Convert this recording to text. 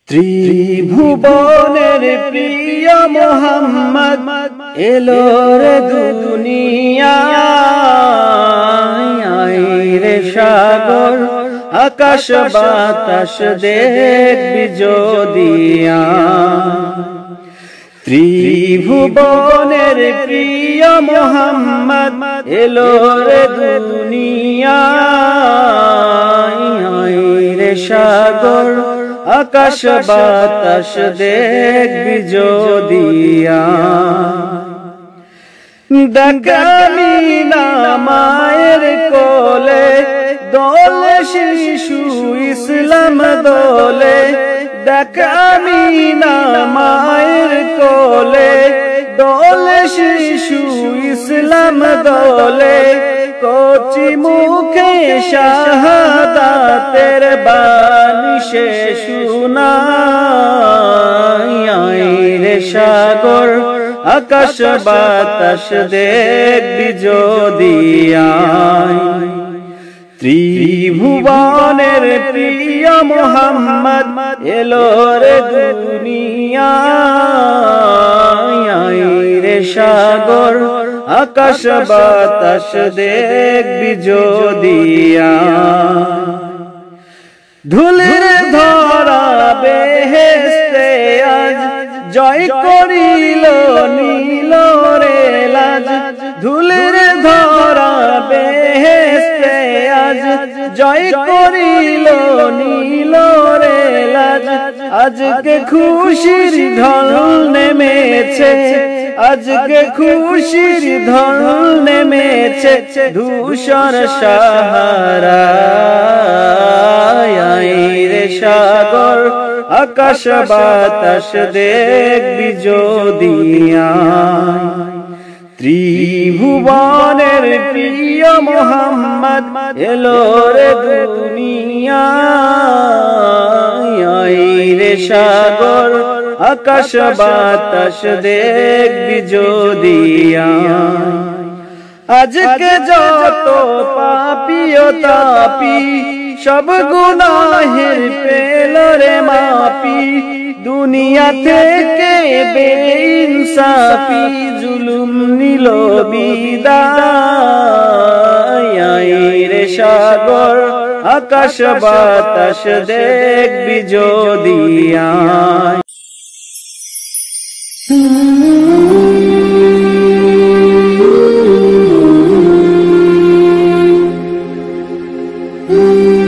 ত্রিভুবনের প্রিয় মোহাম্মদ এলো রে দুনিয়ায় রে সাগর আকাশ বাতাস দেখবি যদিয়া ত্রিভুবনের প্রিয় মোহাম্মদ এলো রে দুনিয়ায় রে সাগর আকাশ বাতাস দেখবি যদিয়া দেখামি না মায়ের কোলে দোলে শিশু ইসলাম দোলে দেখামি না মায়ের কোলে দোলে শিশু ইসলাম দোলে কচি মুখে শাহাদাতের বাণী সে শুনায় রে সাগর আকাশ বাতাস দেখবি যদিয়া ত্রিভুবনের প্রিয় মোহাম্মদ এলো রে দুনিয়ায় রে সাগর আকাশ বাতাস দেখবি যদিয়া ধুলির ধরা বেহেশতে আজ জয় করিল নীল রে লাজ ধুলির ধরা বেহেশতে আজ জয় করিল নীল রে লাজ আজকে খুশির ঢল নেমেছে আজকে খুশির ঢল নেমেছে ধূসর সাহারায় রে সাগর আকাশ বাতাস দেখবি যদিয়া ত্রিভুবনের প্রিয় মোহাম্মদ এলো রে দুনিয়ায় রে সাগর আকাশ বাতাস দেখবি যদিয়া আজকে যত পাপী ও তাপী সব গুনাহের পেল রে মাপি দুনিয়া থেকে বেইনসাফি জুলুম নিল বিদায় রে সাগর আকাশ বাতাস দেখবি যদিয়া Mm-hmm.